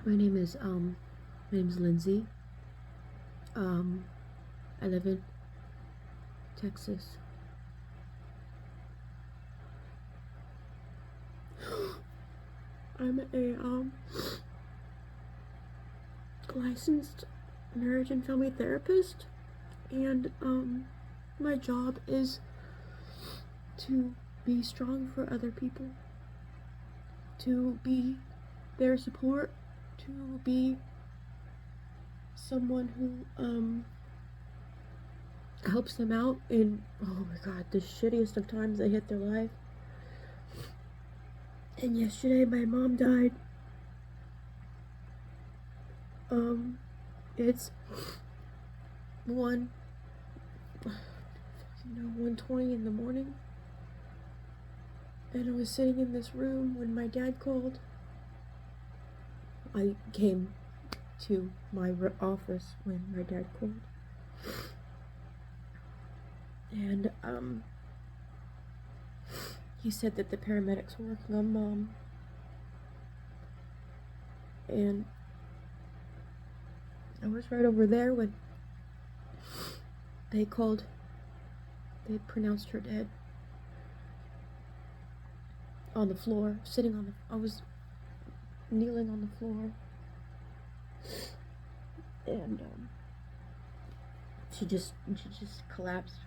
My name's Lindsay. I live in Texas. I'm a licensed marriage and family therapist, and my job is to be strong for other people, to be their support, to be someone who helps them out in, oh my god, the shittiest of times they hit their life. And yesterday my mom died. It's 1:20 in the morning, and I was sitting in this room when my dad called. I came to my office when my dad called, and he said that the paramedics were working on Mom, and I was right over there when they called. They pronounced her dead on the floor, sitting on the. I was kneeling on the floor, and she just collapsed.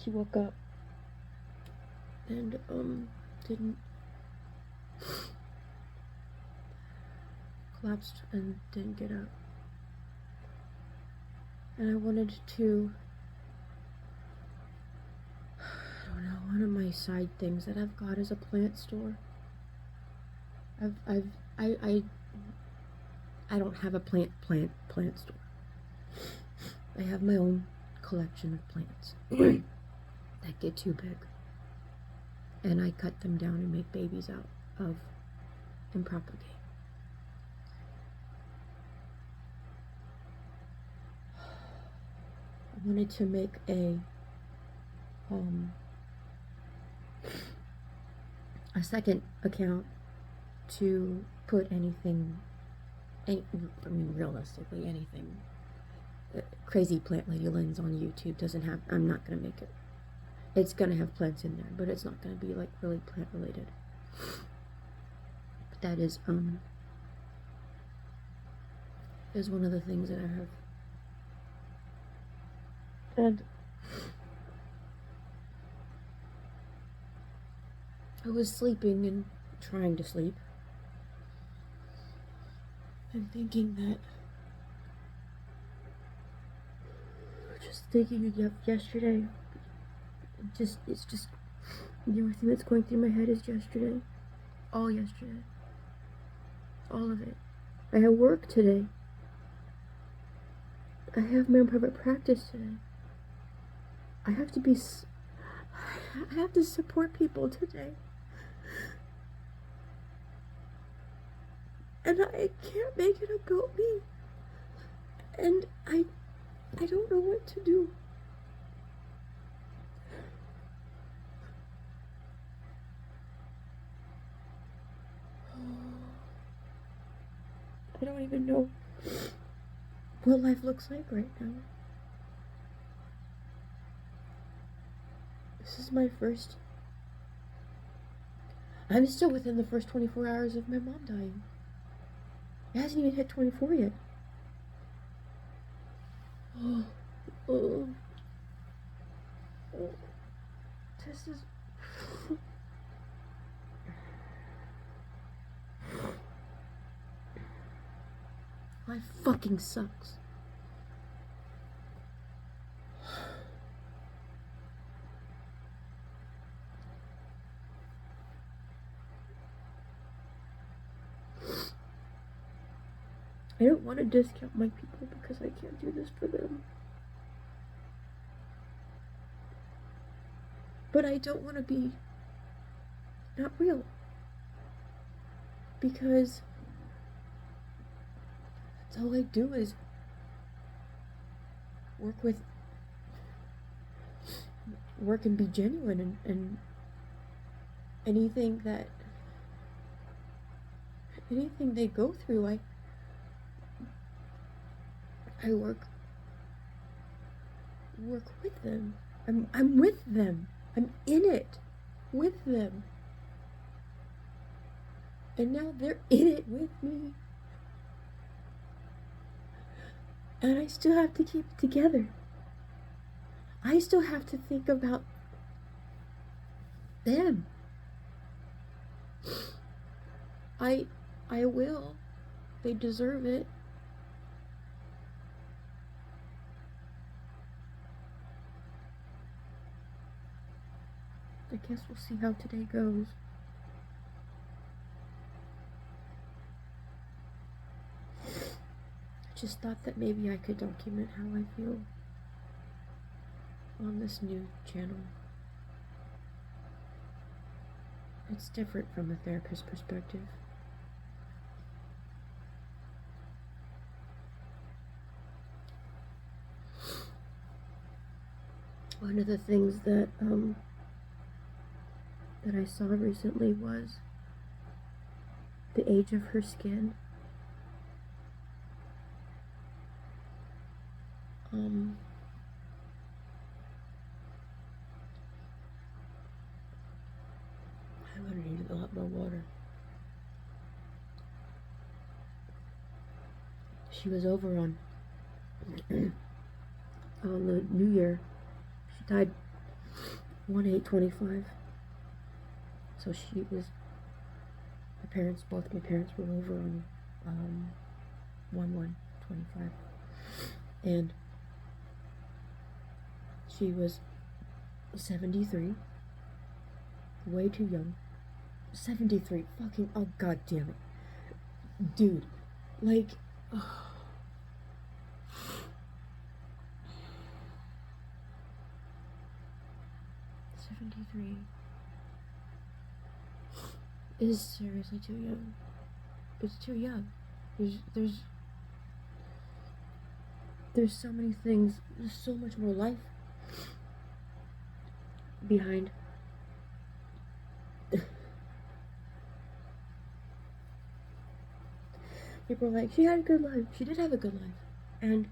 She woke up and didn't collapsed and didn't get up. And I wanted to, I don't know, one of my side things that I've got is a plant store. I don't have a plant store. I have my own collection of plants that get too big, and I cut them down and make babies out of and propagate. I wanted to make a second account to put anything, realistically anything. Crazy Plant Lady Lynn's on YouTube doesn't have, I'm not going to make it. It's going to have plants in there, but it's not going to be like really plant related. But that is one of the things that I have. And I was sleeping and trying to sleep and thinking that, just thinking of yesterday, it's just the only thing that's going through my head is yesterday. All yesterday. All of it. I have work today. I have my own private practice today. I have to support people today. And I can't make it about me. And I don't know what to do. I don't even know what life looks like right now. This is my first. I'm still within the first 24 hours of my mom dying. It hasn't even hit 24 yet. This is. Life fucking sucks. I don't want to discount my people because I can't do this for them. But I don't want to be not real. Because that's all I do is work and be genuine, and anything that anything they go through, I work with them. I'm with them. I'm in it with them. And now they're in it with me. And I still have to keep it together. I still have to think about them. I will. They deserve it. I guess we'll see how today goes. I just thought that maybe I could document how I feel on this new channel. It's different from a therapist's perspective. One of the things that I saw recently was the age of her skin. I'm gonna need a lot more water. She was over on the New Year. She died 1/8/25. So she was. Both my parents were over on 1/1/25, and she was 73. Way too young. 73. Fucking, oh god damn it. Dude. Like, oh. 73 is seriously too young. It's too young. There's so many things. There's so much more life behind. People are like, she had a good life. She did have a good life. And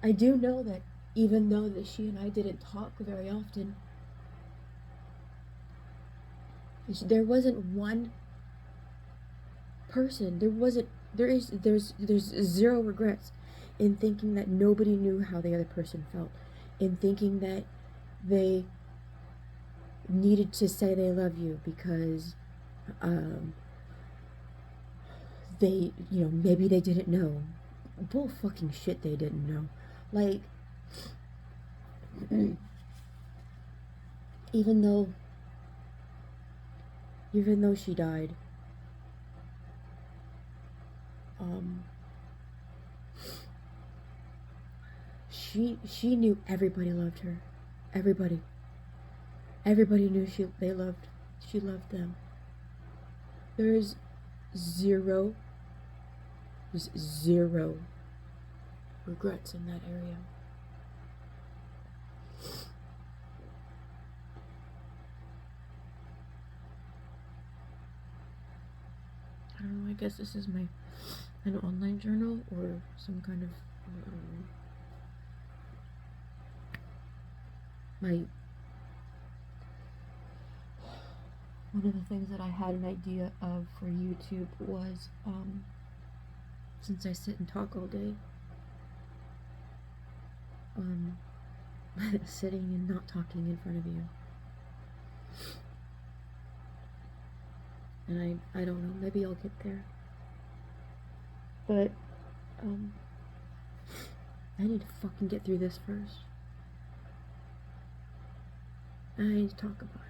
I do know that even though that she and I didn't talk very often, there wasn't one person, there's zero regrets in thinking that nobody knew how the other person felt, in thinking that they needed to say they love you because they, maybe they didn't know. Bull fucking shit, they didn't know. Like, even though she died, she knew everybody loved her. Everybody knew she loved them. There's zero regrets in that area. I don't know, I guess this is an online journal or some kind of one of the things that I had an idea of for YouTube was, since I sit and talk all day, sitting and not talking in front of you. And I don't know, maybe I'll get there. But, I need to fucking get through this first. I need to talk about it.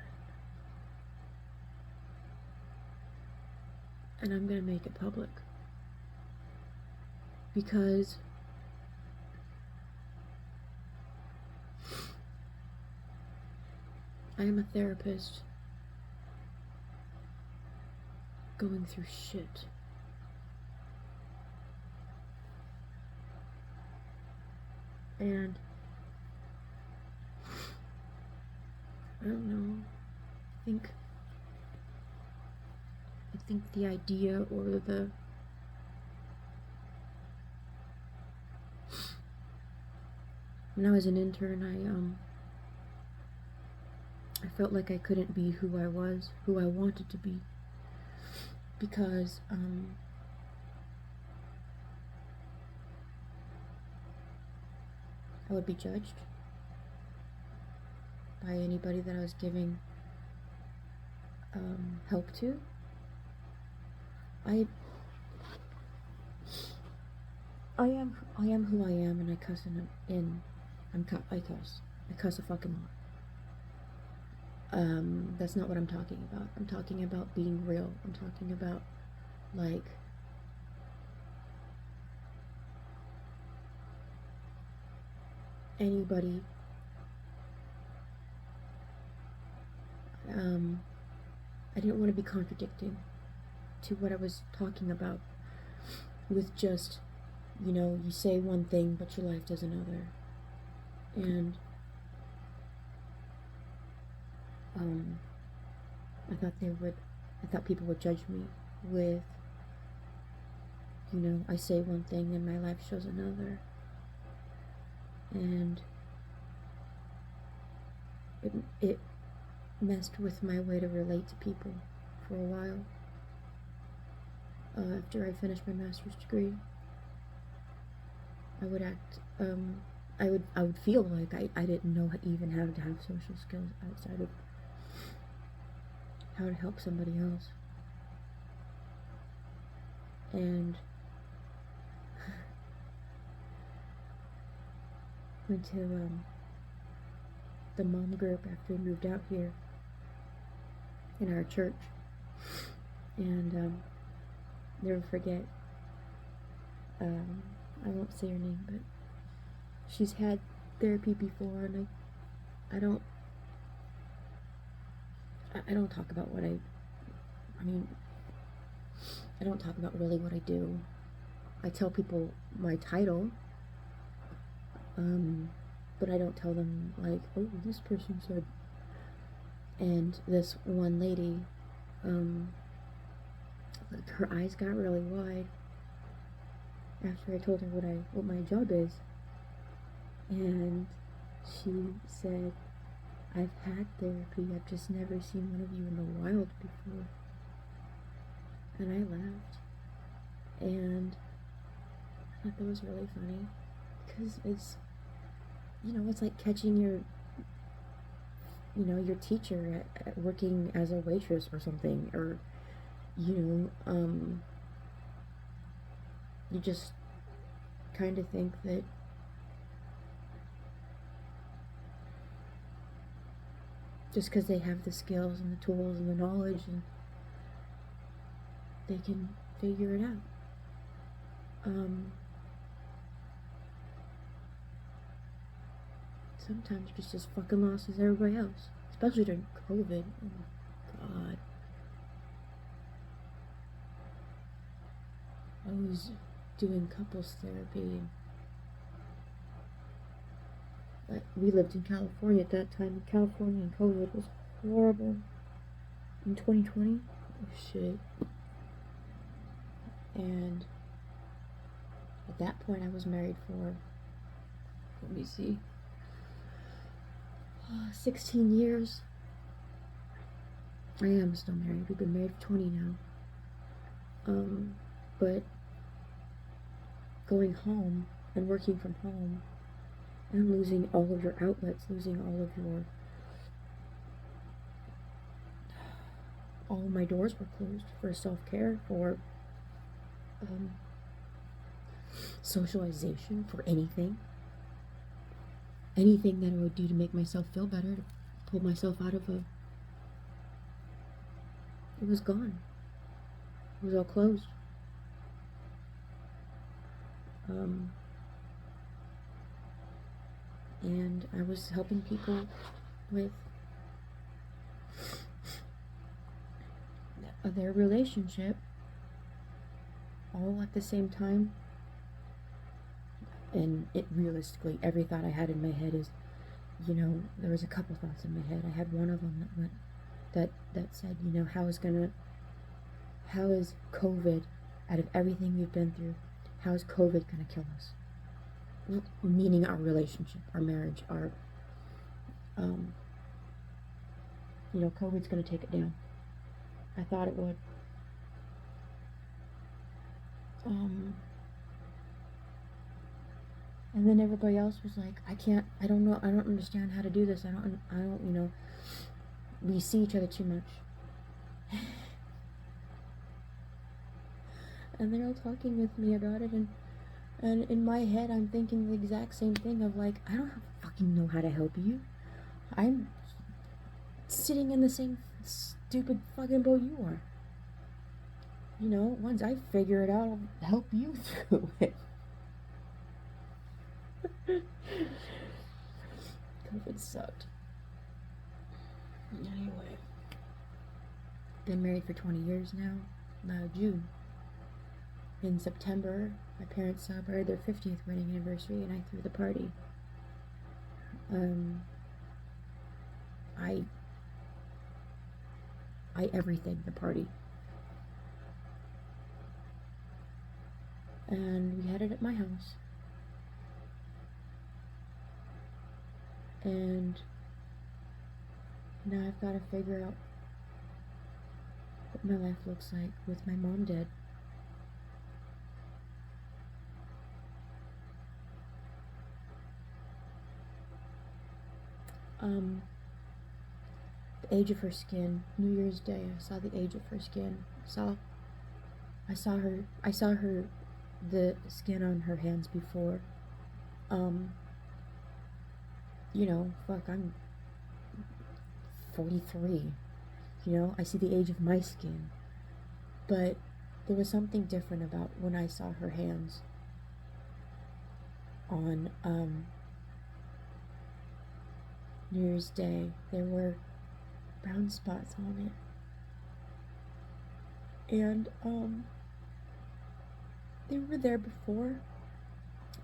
And I'm gonna make it public. Because I am a therapist going through shit. And I don't know, I think the idea or the when I was an intern, I felt like I couldn't be who I was, who I wanted to be, because I would be judged by anybody that I was giving help to. I am who I am, and I cuss I cuss a fucking lot. That's not what I'm talking about. I'm talking about being real. I'm talking about, like, anybody I didn't want to be contradicting to what I was talking about with just, you say one thing but your life does another. And I thought people would judge me with, I say one thing and my life shows another. And it messed with my way to relate to people for a while. After I finished my master's degree, I would act, I would feel like I didn't know even how to have social skills outside of how to help somebody else. And went to the mom group after we moved out here in our church, and never forget, I won't say her name, but she's had therapy before, and I don't talk about I don't talk about really what I do. I tell people my title, but I don't tell them, like, oh, this person said. And this one lady, her eyes got really wide after I told her what my job is, and she said, I've had therapy, I've just never seen one of you in the wild before. And I laughed, and I thought that was really funny, because it's, it's like catching your teacher at working as a waitress or something, or, you just kind of think that just because they have the skills and the tools and the knowledge, and they can figure it out. Sometimes you're just as fucking lost as everybody else, especially during COVID. Oh my god. I was doing couples therapy. We lived in California at that time. California and COVID was horrible. In 2020, oh shit. And at that point, I was married for, let me see, 16 years. I am still married. We've been married for 20 now. But going home and working from home and losing all of your outlets, losing all my doors were closed for self-care, for socialization, for anything that I would do to make myself feel better, to pull myself out of it was gone. It was all closed. And I was helping people with their relationship all at the same time. And it realistically, every thought I had in my head is, there was a couple thoughts in my head. I had one of them that said, how is COVID, out of everything we've been through, how is COVID going to kill us? Meaning our relationship, our marriage, our, COVID's going to take it down. I thought it would. And then everybody else was like, I don't know, I don't understand how to do this. I don't, we see each other too much. And they're all talking with me about it, and in my head I'm thinking the exact same thing of like, I don't fucking know how to help you. I'm sitting in the same stupid fucking boat you are. Once I figure it out, I'll help you through it. COVID sucked. Anyway, been married for 20 years now. June. In September, my parents celebrated their 50th wedding anniversary, and I threw the party. I everything the party. And we had it at my house. And now I've got to figure out what my life looks like with my mom dead. The age of her skin, New Year's Day, I saw the age of her skin. I saw her, the skin on her hands before. I'm 43. I see the age of my skin. But there was something different about when I saw her hands on, New Year's Day. There were brown spots on it. And, they were there before,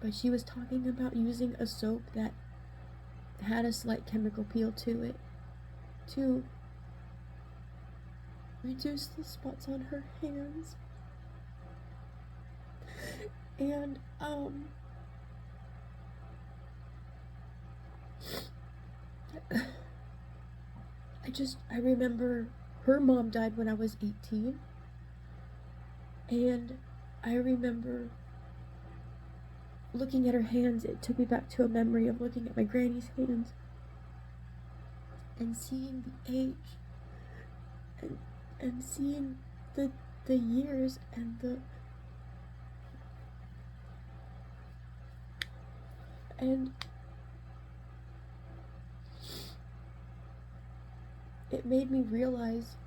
but she was talking about using a soap that had a slight chemical peel to it to reduce the spots on her hands. And, I remember her mom died when I was 18, and I remember looking at her hands. It took me back to a memory of looking at my granny's hands and seeing the age and seeing the years and it made me realize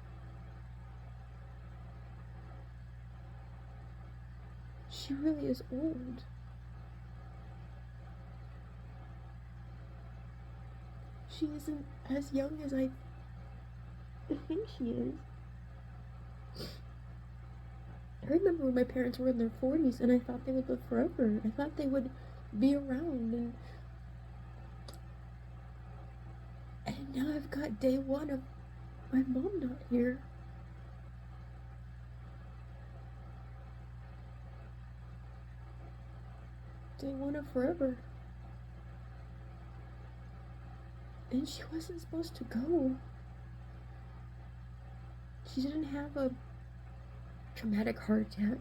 she really is old. She isn't as young as I think she is. I remember when my parents were in their 40s and I thought they would live forever. I thought they would be around, and now I've got day one of my mom not here. Day one of forever. And she wasn't supposed to go. She didn't have a traumatic heart attack.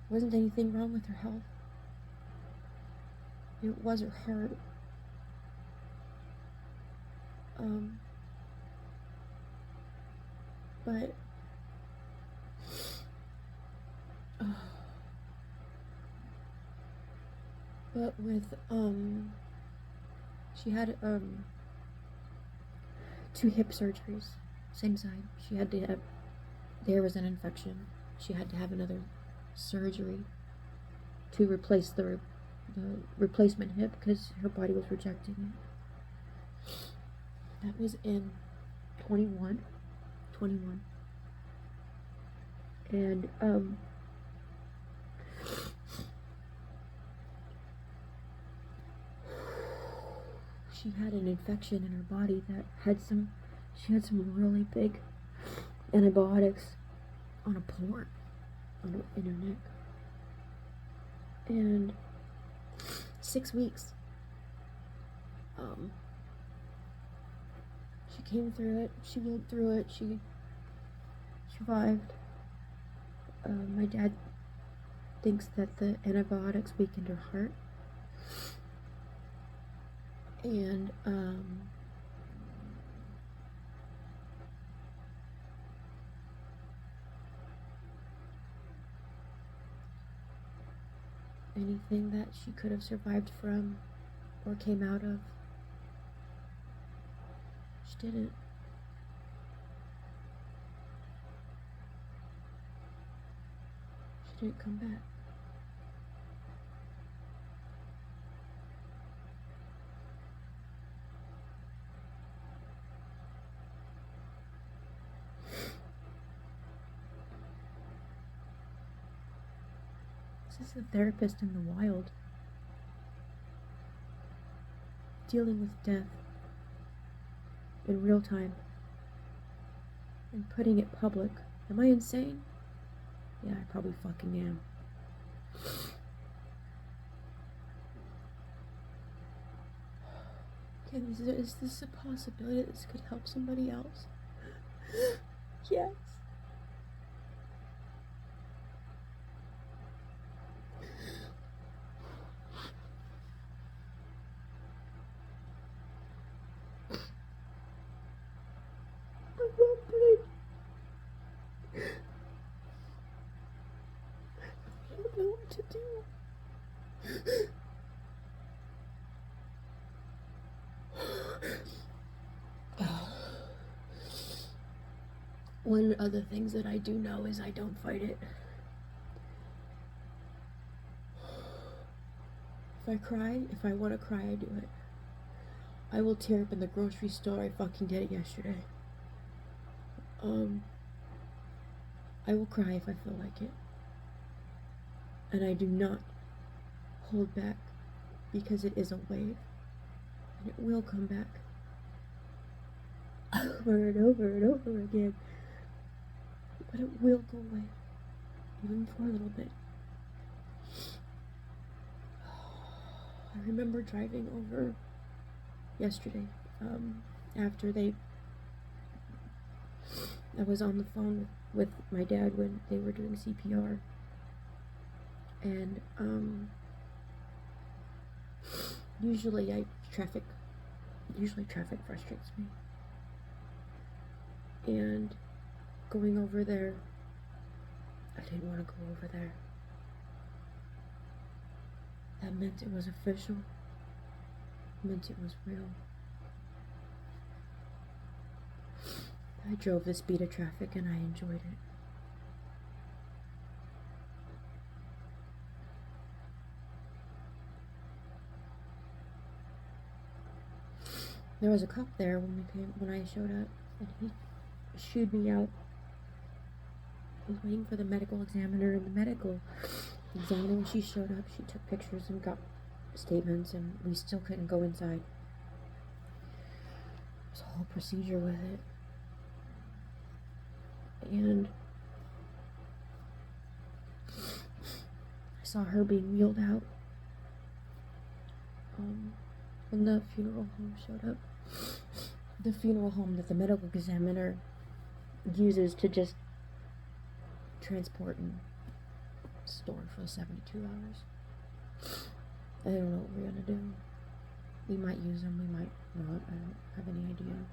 Wasn't anything wrong with her health. It was her heart. But with she had 2 hip surgeries, same side. She had to have, there was an infection. She had to have another surgery to replace the replacement hip because her body was rejecting it. That was in 21. And she had an infection in her body that had she had some really big antibiotics on a porn on the internet. And 6 weeks. She came through it. She went through it. She survived. My dad thinks that the antibiotics weakened her heart. And anything that she could have survived from or came out of, she didn't. She didn't come back. This is a therapist in the wild, dealing with death in real time and putting it public. Am I insane? Yeah, I probably fucking am. Okay, is this a possibility that this could help somebody else? Yes. I don't know what to do. One of the things that I do know is I don't fight it. If I cry, if I want to cry, I do it. I will tear up in the grocery store. I fucking did it yesterday. I will cry if I feel like it. And I do not hold back, because it is a wave. And it will come back. Over and over and over again. But it will go away. Even for a little bit. I remember driving over yesterday, after I was on the phone with my dad when they were doing CPR, and usually traffic frustrates me, and going over there, I didn't want to go over there. That meant it was official. It meant it was real. I drove the speed of traffic and I enjoyed it. There was a cop there when I showed up, and he shooed me out. I was waiting for the medical examiner, and the medical examiner, when she showed up, she took pictures and got statements, and we still couldn't go inside. There's a whole procedure with it. And I saw her being wheeled out when the funeral home showed up. The funeral home that the medical examiner uses to just transport and store for 72 hours. I don't know what we're gonna do. We might use them, we might not. I don't have any idea.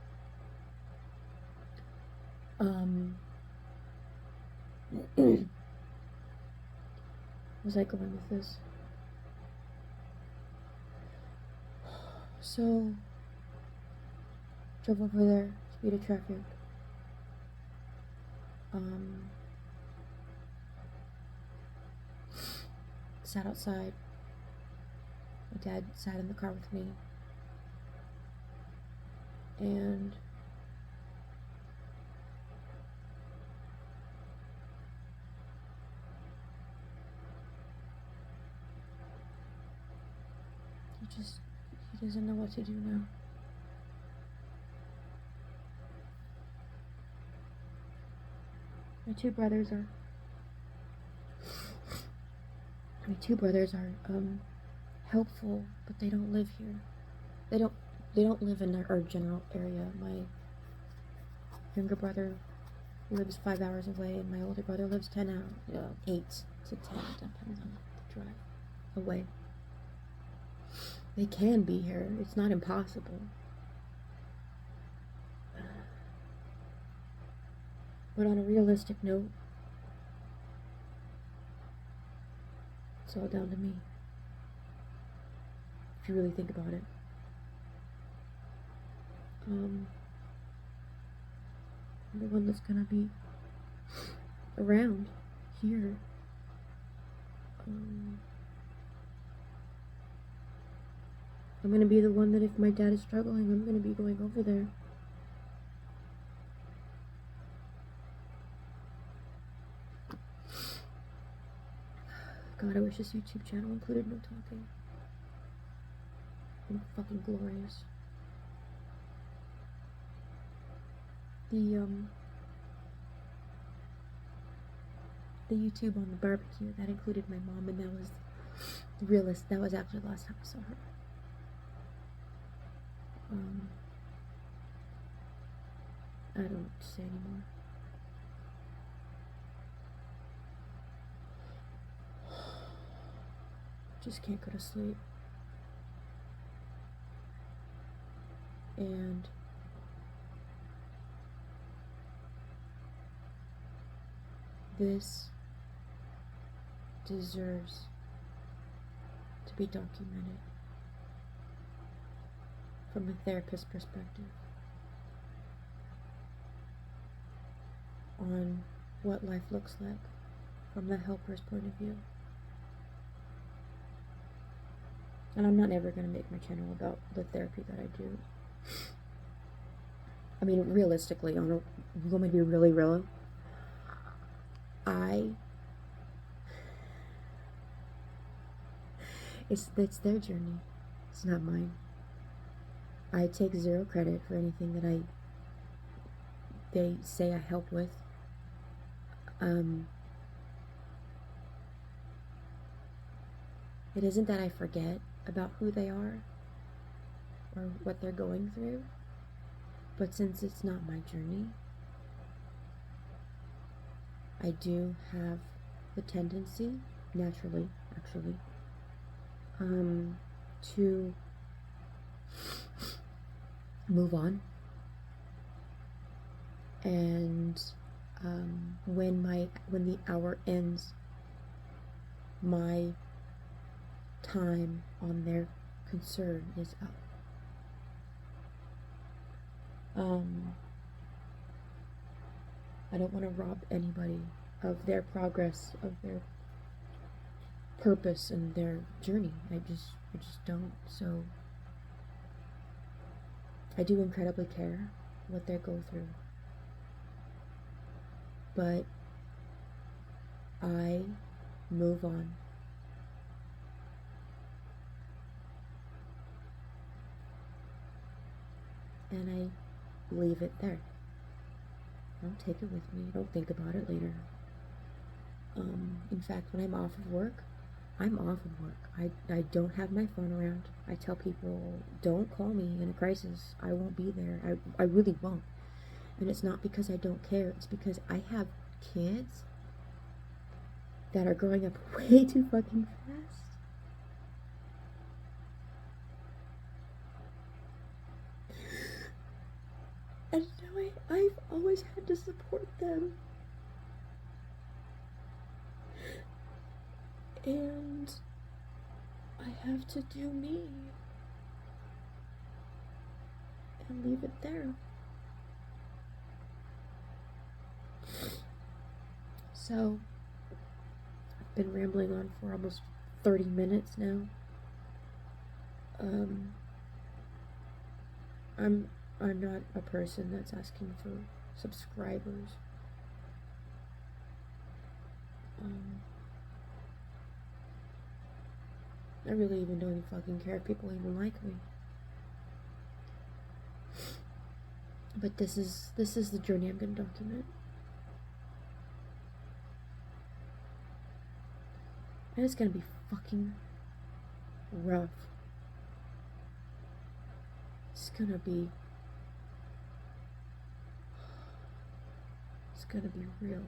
Was I going with this? So, drove over there, speed of traffic. Sat outside. My dad sat in the car with me. And he doesn't know what to do now. My two brothers are helpful, but they don't live here. They don't live in our general area. My younger brother lives 5 hours away, and my older brother lives 10 hours, 8 to 10, depends on the drive away. They can be here. It's not impossible. But on a realistic note, it's all down to me. If you really think about it. I'm the one that's gonna be around here. I'm gonna be the one that if my dad is struggling, I'm gonna be going over there. God, I wish this YouTube channel included no talking. I'm fucking glorious. The YouTube on the barbecue, that included my mom, and that was the realist. That was actually the last time I saw her. I don't know what to say anymore. Just can't go to sleep. And this deserves to be documented from a therapist's perspective on what life looks like from the helper's point of view. And I'm not ever going to make my channel about the therapy that I do. I mean, realistically, you want me to be really real? It's their journey. It's not mine. I take zero credit for anything that they say I help with. It isn't that I forget about who they are or what they're going through, but since it's not my journey, I do have the tendency, naturally, actually, to move on. And when the hour ends, my time on their concern is up. I don't want to rob anybody of their progress, of their purpose and their journey. I just don't. So I do incredibly care what they go through, but I move on. And I leave it there. I don't take it with me. I don't think about it later. In fact, when I'm off of work, I'm off of work. I don't have my phone around. I tell people, don't call me in a crisis. I won't be there. I really won't. And it's not because I don't care. It's because I have kids that are growing up way too fucking fast. And now I've always had to support them. And I have to do me. And leave it there. So, I've been rambling on for almost 30 minutes now. I'm not a person that's asking for subscribers. I really even don't even fucking care if people even like me. But this is the journey I'm gonna document. And it's gonna be fucking rough. It's gonna be real.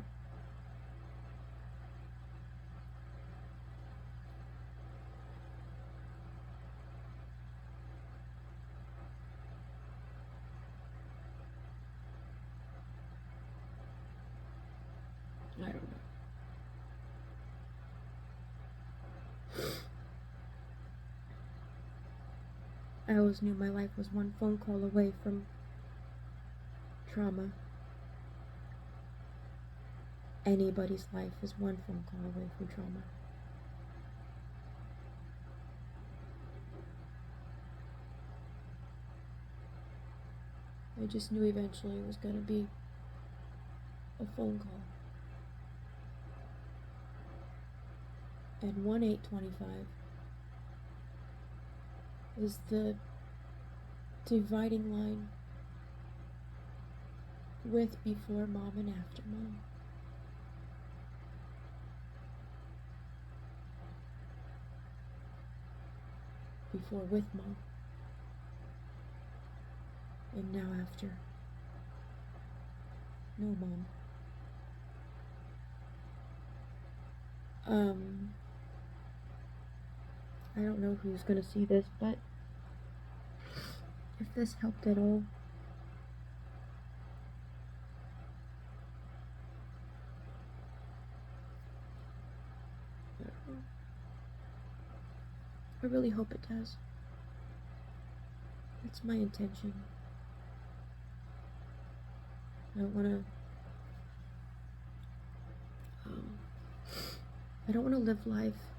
I don't know. I always knew my life was one phone call away from trauma. Anybody's life is one phone call away from trauma. I just knew eventually it was going to be a phone call. And 1-825 is the dividing line with before mom and after mom. Before with mom. And now after. No mom. I don't know who's gonna see this, but if this helped at all, I really hope it does. That's my intention. I don't wanna live life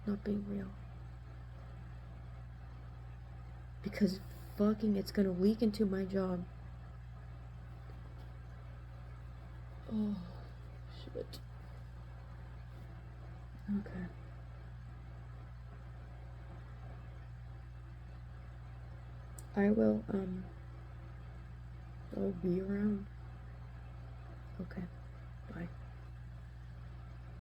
not being real. Because fucking it's gonna leak into my job. Oh, shit. Okay. I'll be around. Okay.